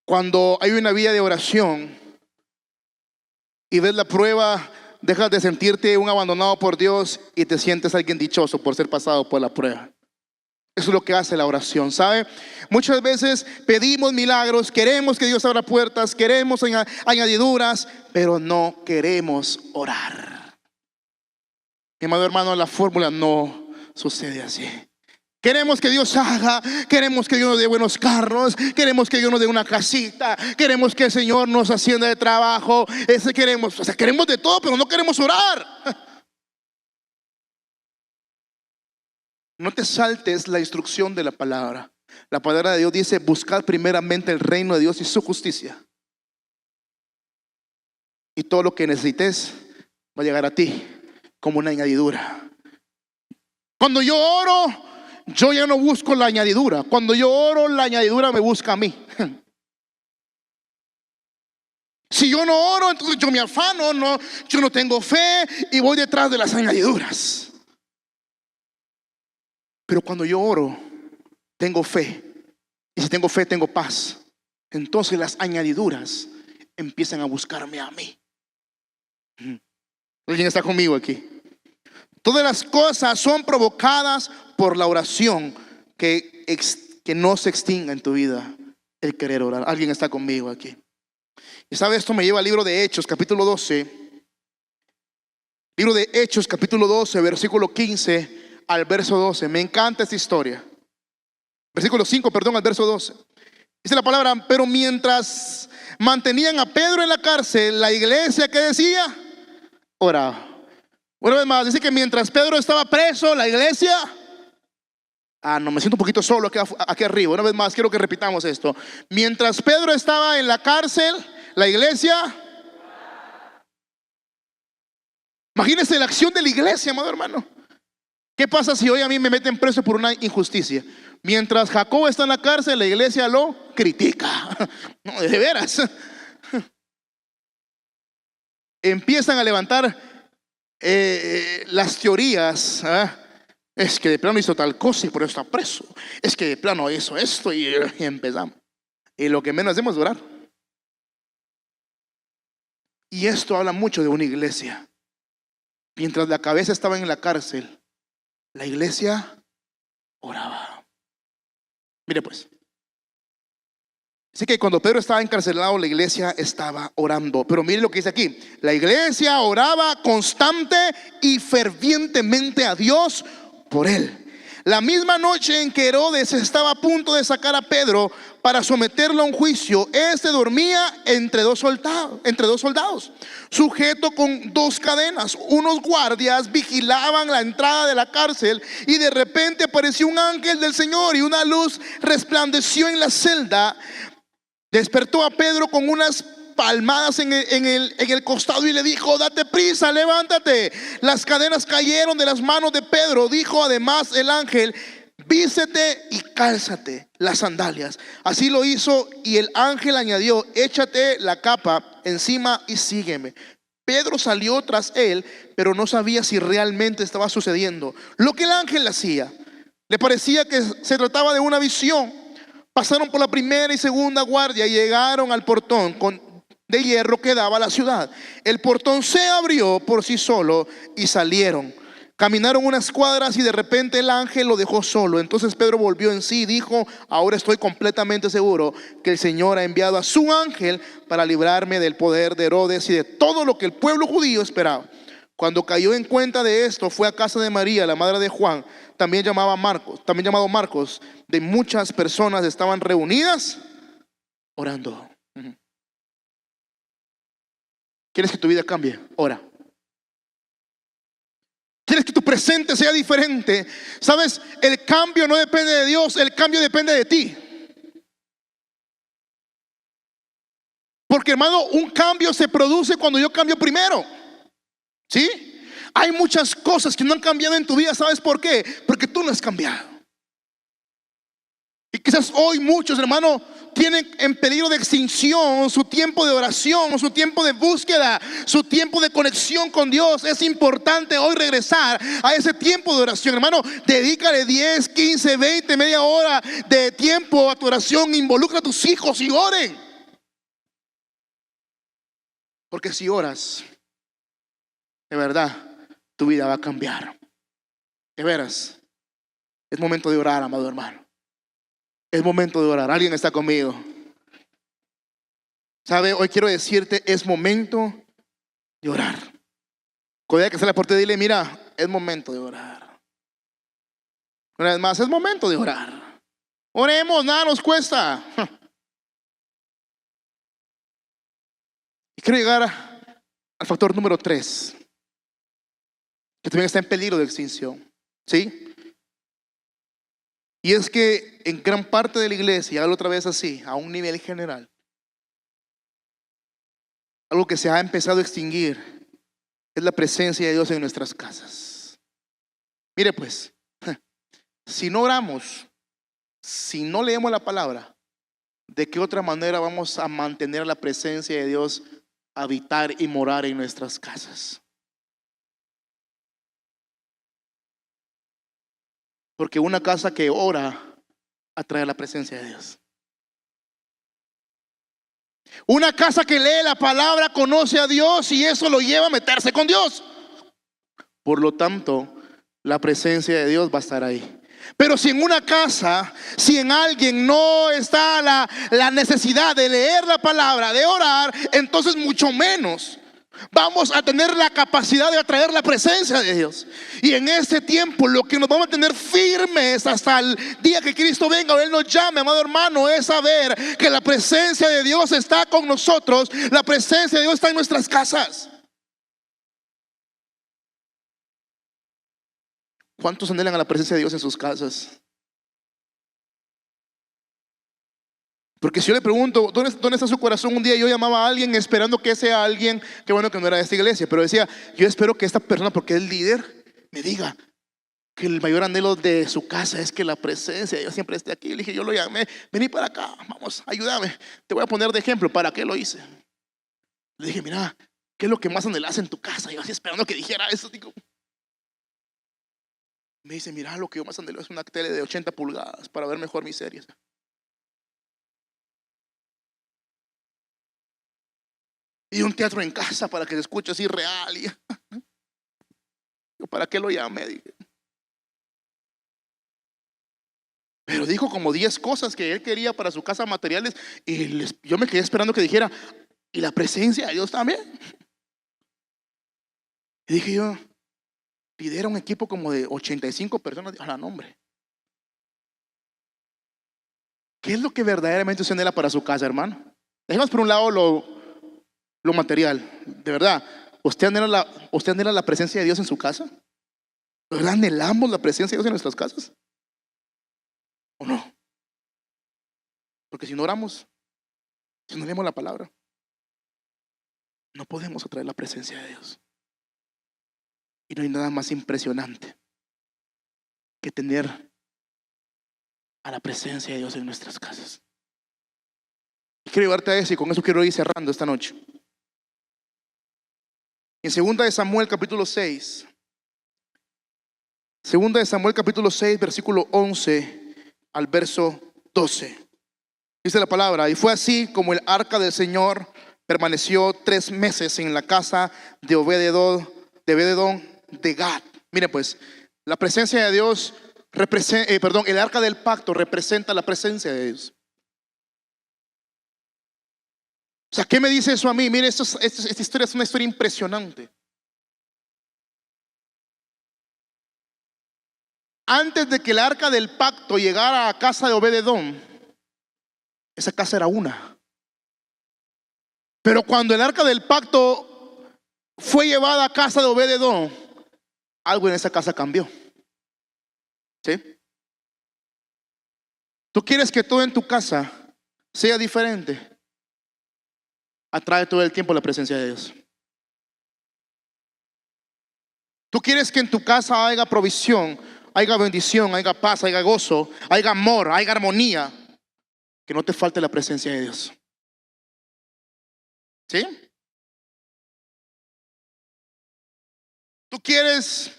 Cuando hay una vida de oración y ves la prueba, dejas de sentirte un abandonado por Dios y te sientes alguien dichoso por ser pasado por la prueba. Eso es lo que hace la oración, ¿sabe? Muchas veces pedimos milagros, queremos que Dios abra puertas, queremos añadiduras, pero no queremos orar. Mi amado hermano, la fórmula no sucede así. Queremos que Dios haga, queremos que Dios nos dé buenos carros, queremos que Dios nos dé una casita, queremos que el Señor nos ascienda de trabajo, queremos de todo, pero no queremos orar. No te saltes la instrucción de la palabra. La palabra de Dios dice: buscad primeramente el reino de Dios y su justicia, y todo lo que necesites va a llegar a ti como una añadidura. Cuando yo oro, yo ya no busco la añadidura. Cuando yo oro, la añadidura me busca a mí. Si yo no oro, entonces yo me afano, yo no tengo fe y voy detrás de las añadiduras. Pero cuando yo oro, tengo fe. Y si tengo fe, tengo paz. Entonces las añadiduras empiezan a buscarme a mí. ¿Alguien está conmigo aquí? Todas las cosas son provocadas por la oración. Que no se extinga en tu vida el querer orar. ¿Alguien está conmigo aquí? Y sabe, esto me lleva al libro de Hechos, capítulo 12. Libro de Hechos, capítulo 12, versículo 15 al verso 12. Me encanta esta historia. Versículo 5, perdón, al verso 12. Dice la palabra: pero mientras mantenían a Pedro en la cárcel, la iglesia, ¿qué decía? Oraba. Una vez más, dice que mientras Pedro estaba preso, la iglesia... no, me siento un poquito solo aquí arriba. Una vez más, quiero que repitamos esto. Mientras Pedro estaba en la cárcel, la iglesia... Imagínense la acción de la iglesia, amado hermano. ¿Qué pasa si hoy a mí me meten preso por una injusticia? Mientras Jacob está en la cárcel, la iglesia lo critica. No, de veras. Empiezan a levantar las teorías. Es que de plano hizo tal cosa y por eso está preso. Es que de plano hizo esto y empezamos. Y lo que menos hacemos es orar. Y esto habla mucho de una iglesia. Mientras la cabeza estaba en la cárcel, la iglesia oraba. Mire pues, dice que cuando Pedro estaba encarcelado, la iglesia estaba orando. Pero mire lo que dice aquí: la iglesia oraba constante y fervientemente a Dios por él. La misma noche en que Herodes estaba a punto de sacar a Pedro para someterlo a un juicio, este dormía entre dos soldados, sujeto con dos cadenas. Unos guardias vigilaban la entrada de la cárcel, y de repente apareció un ángel del Señor y una luz resplandeció en la celda. Despertó a Pedro con unas palmadas en el costado y le dijo: date prisa, levántate. Las cadenas cayeron de las manos de Pedro. Dijo además el ángel: vístete y cálzate las sandalias. Así lo hizo, y el ángel añadió: échate la capa encima y sígueme. Pedro salió tras él, pero no sabía si realmente estaba sucediendo lo que el ángel hacía. Le parecía que se trataba de una visión. Pasaron por la primera y segunda guardia y llegaron al portón de hierro que daba a la ciudad. El portón se abrió por sí solo y salieron. Caminaron unas cuadras y de repente el ángel lo dejó solo. Entonces Pedro volvió en sí y dijo: ahora estoy completamente seguro que el Señor ha enviado a su ángel para librarme del poder de Herodes y de todo lo que el pueblo judío esperaba. Cuando cayó en cuenta de esto, fue a casa de María, la madre de Juan, también llamado Marcos. De muchas personas estaban reunidas orando. ¿Quieres que tu vida cambie? Ora. ¿Quieres que tu presente sea diferente? ¿Sabes? El cambio no depende de Dios, el cambio depende de ti. Porque, hermano, un cambio se produce cuando yo cambio primero. ¿Sí? Hay muchas cosas que no han cambiado en tu vida. ¿Sabes por qué? Porque tú no has cambiado. Y quizás hoy muchos, hermanos, tienen en peligro de extinción su tiempo de oración, su tiempo de búsqueda, su tiempo de conexión con Dios. Es importante hoy regresar a ese tiempo de oración, hermano. Dedícale 10, 15, 20, media hora de tiempo a tu oración. Involucra a tus hijos y oren. Porque si oras, de verdad, tu vida va a cambiar. De veras, es momento de orar, amado hermano. Es momento de orar. ¿Alguien está conmigo? ¿Sabe? Hoy quiero decirte, es momento de orar. Cuando que sale por ti, dile, mira, es momento de orar. Una vez más, es momento de orar. Oremos, nada nos cuesta. Y quiero llegar al factor número 3, que también está en peligro de extinción. ¿Sí? Y es que en gran parte de la iglesia, y hablo otra vez así, a un nivel general, algo que se ha empezado a extinguir es la presencia de Dios en nuestras casas. Mire pues, si no oramos, si no leemos la palabra, ¿de qué otra manera vamos a mantener la presencia de Dios habitar y morar en nuestras casas? Porque una casa que ora atrae la presencia de Dios. Una casa que lee la palabra conoce a Dios y eso lo lleva a meterse con Dios. Por lo tanto, la presencia de Dios va a estar ahí. Pero si en una casa, si en alguien no está la necesidad de leer la palabra, de orar, entonces mucho menos vamos a tener la capacidad de atraer la presencia de Dios. Y en este tiempo lo que nos vamos a tener firmes hasta el día que Cristo venga o Él nos llame, amado hermano, es saber que la presencia de Dios está con nosotros. La presencia de Dios está en nuestras casas. ¿Cuántos anhelan a la presencia de Dios en sus casas? Porque si yo le pregunto, ¿dónde está su corazón? Un día yo llamaba a alguien esperando que ese alguien, qué bueno que no era de esta iglesia, pero decía, yo espero que esta persona, porque es líder, me diga que el mayor anhelo de su casa es que la presencia de Dios siempre esté aquí. Le dije, yo lo llamé, vení para acá, vamos, ayúdame, te voy a poner de ejemplo, ¿para qué lo hice? Le dije, mira, ¿qué es lo que más anhelas en tu casa? Yo así esperando que dijera eso, digo. Me dice, mira, lo que yo más anhelo es una tele de 80 pulgadas para ver mejor mis series. Y un teatro en casa para que se escuche así real. Y ¿para qué lo llamé? Dije. Pero dijo como 10 cosas que él quería para su casa materiales. Y yo me quedé esperando que dijera, y la presencia de Dios también. Y dije yo, lidera un equipo como de 85 personas. A la nombre. ¿Qué es lo que verdaderamente usted anhela para su casa, hermano? Dejemos por un lado lo material. De verdad, ¿usted anhela la presencia de Dios en su casa? ¿De verdad anhelamos la presencia de Dios en nuestras casas? ¿O no? Porque si no oramos, si no leemos la palabra, no podemos atraer la presencia de Dios. Y no hay nada más impresionante que tener a la presencia de Dios en nuestras casas. Quiero llevarte a eso y con eso quiero ir cerrando esta noche. En 2 de Samuel capítulo 6, 2 de Samuel capítulo 6 versículo 11 al verso 12. Dice la palabra, y fue así como el arca del Señor permaneció 3 meses en la casa de Obed-edom de Gad. Miren pues, la presencia de Dios el arca del pacto representa la presencia de Dios. O sea, ¿qué me dice eso a mí? Mire, esta historia es una historia impresionante. Antes de que el arca del pacto llegara a casa de Obed-edom, esa casa era una. Pero cuando el arca del pacto fue llevada a casa de Obed-edom, algo en esa casa cambió. ¿Sí? Tú quieres que todo en tu casa sea diferente. Atrae todo el tiempo la presencia de Dios. Tú quieres que en tu casa haya provisión, haya bendición, haya paz, haya gozo, haya amor, haya armonía. Que no te falte la presencia de Dios. ¿Sí? Tú quieres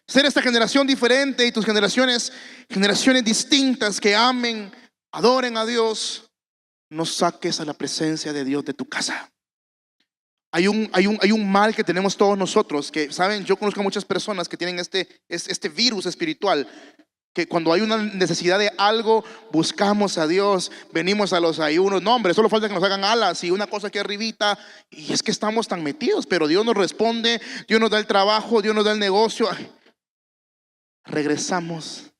ser esta generación diferente y tus generaciones distintas que amen, adoren a Dios. No saques a la presencia de Dios de tu casa. Hay un mal que tenemos todos nosotros, que saben, yo conozco a muchas personas que tienen este virus espiritual, que cuando hay una necesidad de algo, buscamos a Dios, venimos a los ayunos. No, hombre, solo falta que nos hagan alas y una cosa aquí arribita. Y es que estamos tan metidos, pero Dios nos responde, Dios nos da el trabajo, Dios nos da el negocio. Regresamos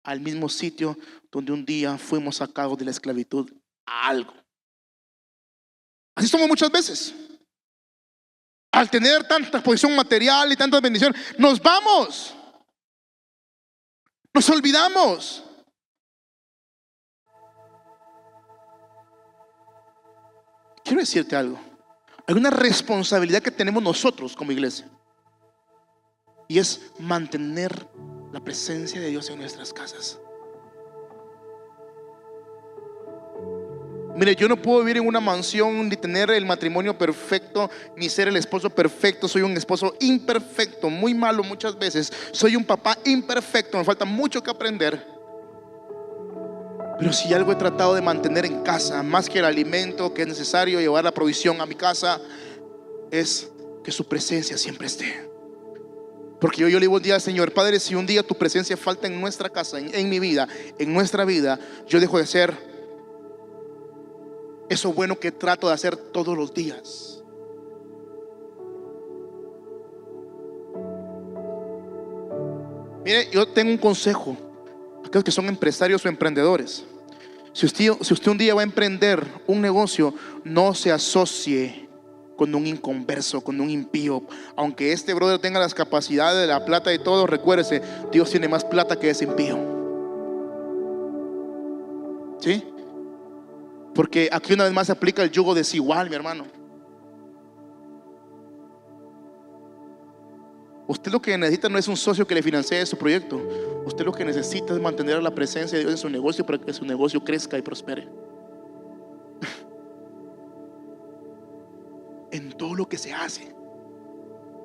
al mismo sitio donde un día fuimos sacados de la esclavitud a algo. Así somos muchas veces. Al tener tanta posición material y tanta bendición, nos vamos. Nos olvidamos. Quiero decirte algo. Hay una responsabilidad que tenemos nosotros como iglesia, y es mantener la presencia de Dios en nuestras casas. Mire, yo no puedo vivir en una mansión, ni tener el matrimonio perfecto, ni ser el esposo perfecto. Soy un esposo imperfecto, muy malo muchas veces. Soy un papá imperfecto, me falta mucho que aprender. Pero si algo he tratado de mantener en casa, más que el alimento que es necesario, llevar la provisión a mi casa, es que su presencia siempre esté. Porque yo le digo un día, Señor Padre, si un día tu presencia falta en nuestra casa, en mi vida, en nuestra vida, yo dejo de ser eso bueno que trato de hacer todos los días. Mire, yo tengo un consejo a aquellos que son empresarios o emprendedores. Si usted un día va a emprender un negocio, no se asocie con un inconverso, con un impío. Aunque este brother tenga las capacidades de la plata y todo, recuérdese, Dios tiene más plata que ese impío. ¿Sí? Porque aquí una vez más se aplica el yugo desigual, mi hermano. Usted lo que necesita no es un socio que le financie su proyecto. Usted lo que necesita es mantener la presencia de Dios en su negocio para que su negocio crezca y prospere. En todo lo que se hace,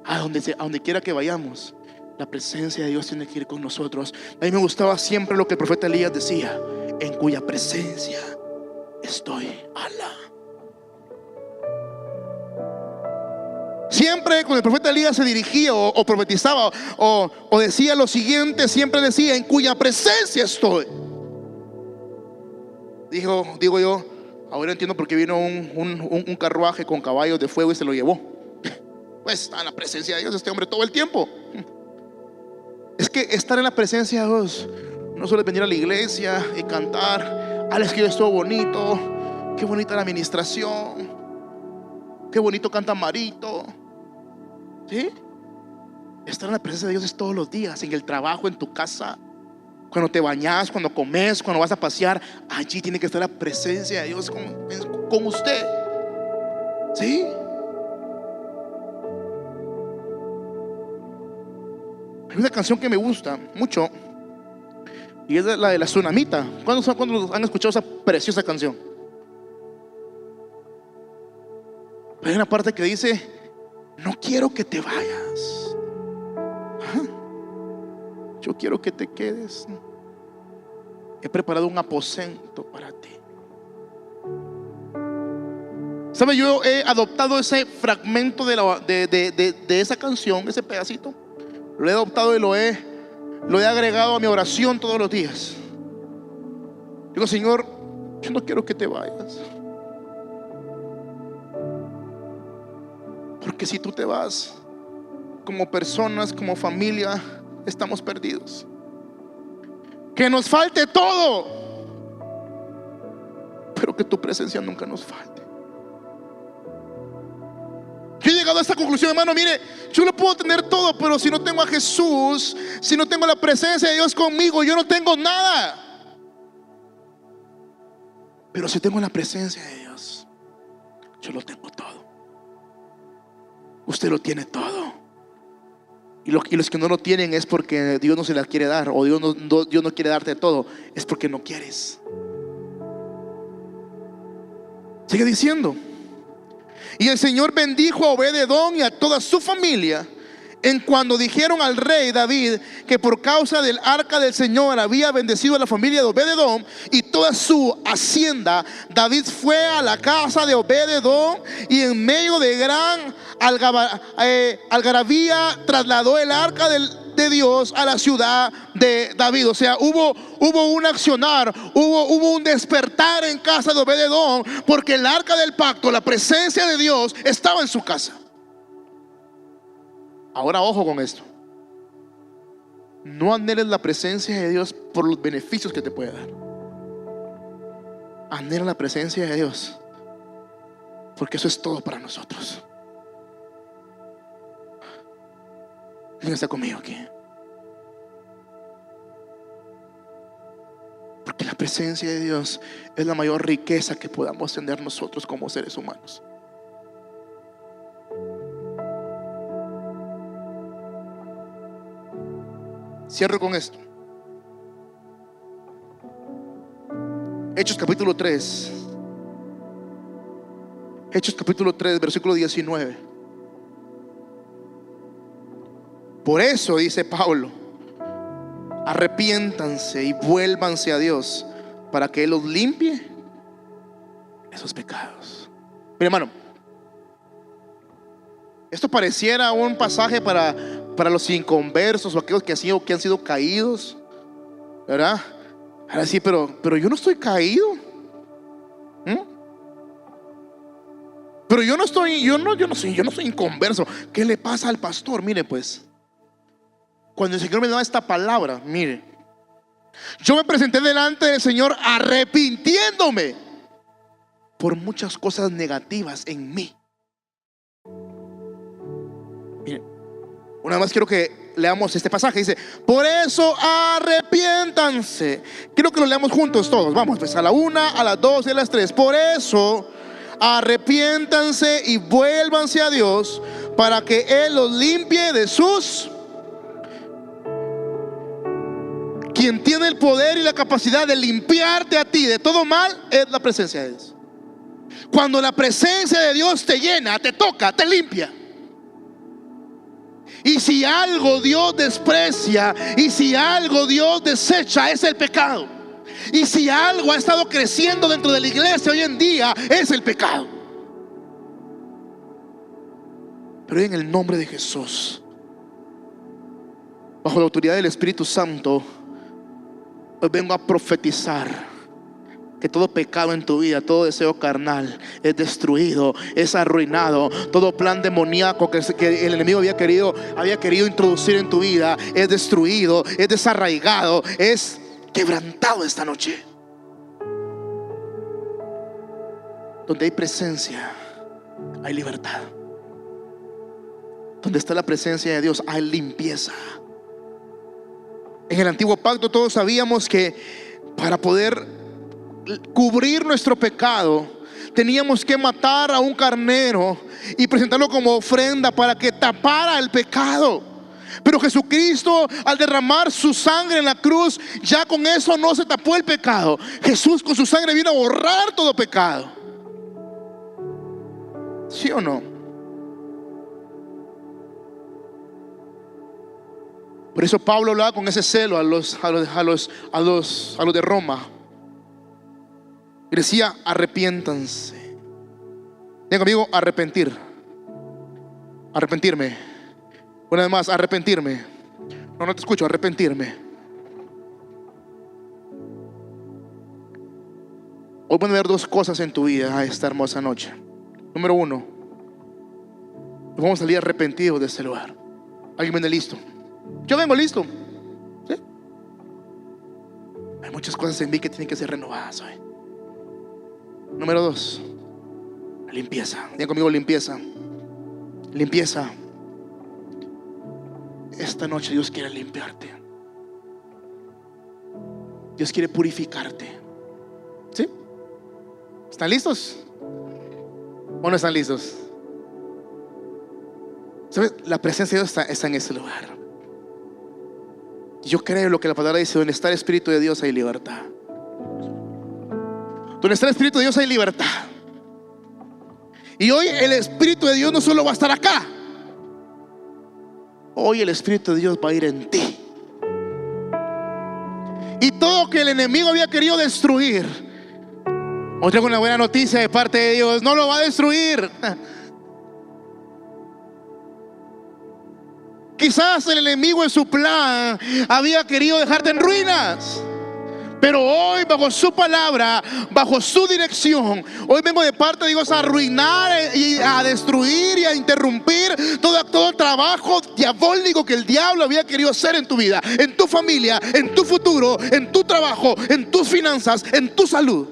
a donde quiera que vayamos, la presencia de Dios tiene que ir con nosotros. A mí me gustaba siempre lo que el profeta Elías decía: en cuya presencia estoy. Alá. Siempre cuando el profeta Elías se dirigía o profetizaba o decía lo siguiente, siempre decía: en cuya presencia estoy. Digo yo, ahora entiendo por qué vino un carruaje con caballos de fuego y se lo llevó. Pues está en la presencia de Dios este hombre todo el tiempo. Es que estar en la presencia de Dios no solo es venir a la iglesia y cantar: Alex, que estuvo bonito, qué bonita la administración, qué bonito canta Marito. ¿Sí? Estar en la presencia de Dios es todos los días, en el trabajo, en tu casa, cuando te bañas, cuando comes, cuando vas a pasear. Allí tiene que estar la presencia de Dios con usted. ¿Sí? Hay una canción que me gusta mucho y es la de la Tsunamita. ¿Cuándo han escuchado esa preciosa canción? Hay una parte que dice: no quiero que te vayas, yo quiero que te quedes. He preparado un aposento para ti. ¿Sabe? Yo he adoptado ese fragmento de esa canción, ese pedacito. Lo he adoptado y lo he agregado a mi oración todos los días. Digo: Señor, yo no quiero que te vayas, porque si tú te vas, como personas, como familia, estamos perdidos. Que nos falte todo, pero que tu presencia nunca nos falte. Yo he llegado a esta conclusión, hermano. Mire, yo lo puedo tener todo, pero si no tengo a Jesús, si no tengo la presencia de Dios conmigo, yo no tengo nada. Pero si tengo la presencia de Dios, yo lo tengo todo. Usted lo tiene todo. Y los que no lo tienen es porque Dios no se las quiere dar, o Dios no quiere darte todo. Es porque no quieres. Sigue diciendo: y el Señor bendijo a Obed-edom y a toda su familia, en cuando dijeron al rey David que por causa del arca del Señor había bendecido a la familia de Obed-edom y toda su hacienda. David fue a la casa de Obed-edom y en medio de gran algarabía trasladó el arca de Dios a la ciudad de David. O sea, hubo un accionar, hubo un despertar en casa de Obed-edom, porque el arca del pacto, la presencia de Dios, estaba en su casa. Ahora ojo con esto: no anheles la presencia de Dios por los beneficios que te puede dar. Anhela la presencia de Dios, porque eso es todo para nosotros. ¿Quién está conmigo aquí? Porque la presencia de Dios es la mayor riqueza que podamos tener nosotros como seres humanos. Cierro con esto. Hechos capítulo 3. Hechos capítulo 3, versículo 19. Por eso dice Pablo: arrepiéntanse y vuélvanse a Dios para que Él los limpie esos pecados. Mira, hermano, esto pareciera un pasaje para los inconversos o aquellos que han sido caídos, ¿verdad? Ahora sí, pero yo no estoy caído. Pero yo no soy inconverso. ¿Qué le pasa al pastor? Mire, pues, cuando el Señor me daba esta palabra, mire, yo me presenté delante del Señor arrepintiéndome por muchas cosas negativas en mí. Mire, una vez más quiero que leamos este pasaje. Dice: por eso arrepiéntanse. Quiero que lo leamos juntos todos. Vamos, pues, a la 1, a las 2 y a las 3. Por eso arrepiéntanse y vuélvanse a Dios para que Él los limpie de sus... Quien tiene el poder y la capacidad de limpiarte a ti de todo mal es la presencia de Dios. Cuando la presencia de Dios te llena, te toca, te limpia. Y si algo Dios desprecia, y si algo Dios desecha, es el pecado. Y si algo ha estado creciendo dentro de la iglesia hoy en día, es el pecado. Pero en el nombre de Jesús, bajo la autoridad del Espíritu Santo, hoy vengo a profetizar que todo pecado en tu vida, todo deseo carnal es destruido, es arruinado. Todo plan demoníaco que el enemigo había querido introducir en tu vida es destruido, es desarraigado, es quebrantado esta noche. Donde hay presencia, hay libertad. Donde está la presencia de Dios, hay limpieza. En el antiguo pacto todos sabíamos que para poder cubrir nuestro pecado teníamos que matar a un carnero y presentarlo como ofrenda para que tapara el pecado. Pero Jesucristo, al derramar su sangre en la cruz, ya con eso no se tapó el pecado. Jesús con su sangre vino a borrar todo pecado. ¿Sí o no? Por eso Pablo hablaba con ese celo a los de Roma. Y decía: arrepiéntanse. Diga conmigo: arrepentir. Arrepentirme. Una vez más: arrepentirme. No te escucho. Arrepentirme. Hoy van a ver dos cosas en tu vida esta hermosa noche. Número 1, vamos a salir arrepentidos de este lugar. ¿Alguien viene listo? Yo vengo listo. ¿Sí? Hay muchas cosas en mí que tienen que ser renovadas hoy. Número 2, la limpieza. Digan conmigo: limpieza. Limpieza. Esta noche Dios quiere limpiarte. Dios quiere purificarte. ¿Sí? ¿Están listos? ¿O no están listos? ¿Sabes? La presencia de Dios está en ese lugar. Yo creo lo que la palabra dice: donde está el Espíritu de Dios hay libertad. Donde está el Espíritu de Dios hay libertad. Y hoy el Espíritu de Dios no solo va a estar acá. Hoy el Espíritu de Dios va a ir en ti. Y todo que el enemigo había querido destruir, os traigo una buena noticia de parte de Dios: no lo va a destruir. Quizás el enemigo en su plan había querido dejarte en ruinas, pero hoy, bajo su palabra, bajo su dirección, hoy vengo de parte de Dios a arruinar y a destruir y a interrumpir todo trabajo diabólico que el diablo había querido hacer en tu vida, en tu familia, en tu futuro, en tu trabajo, en tus finanzas, en tu salud.